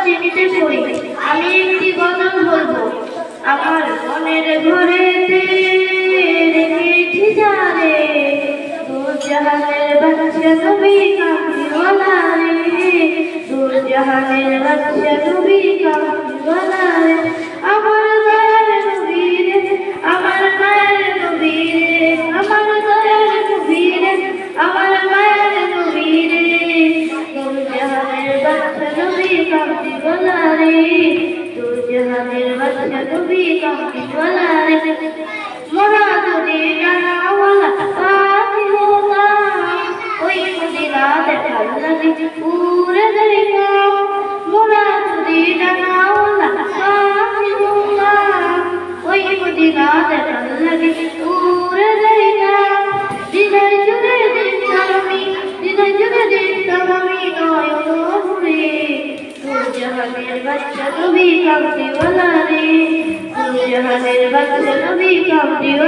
চিনিতে পড়ি। আমি একটি গজল বলবো। আমার মনের ঘরেতে রেখেছি যারে, দূর জাহানের বাদশা নবী কামলিওয়ালা রে, দূর জাহানের বাদশা নবী কামলিওয়ালা রে। আমার দয়ার নবী রে, আমার মায়ের নবী রে, আমার দয়ার নবী রে, আমার মায়ের নবী রে, দূর জাহানের বাদশা নবী কামলিওয়ালা রে, দূর জাহানের বাদশা নবী কামলিওয়ালা রে। মোরা যদি জানাওয়ালা পাখি হতাম, ওই মদিনা দেখার লাগে উড়ে যাইতাম। মোরা যদি জানাওয়ালা পাখি হতাম, ওই মদিনা দেখার লাগে উড়ে যাইতাম। দিনের জুড়ে দেখতাম আমি, দিনের জুড়ে দেখতাম আমি নয়ন ভরে, দূর জাহানের বাদশা নবী কামলিওয়ালা রে, দূর জাহানের বাদশা নবী কামলিওয়ালা।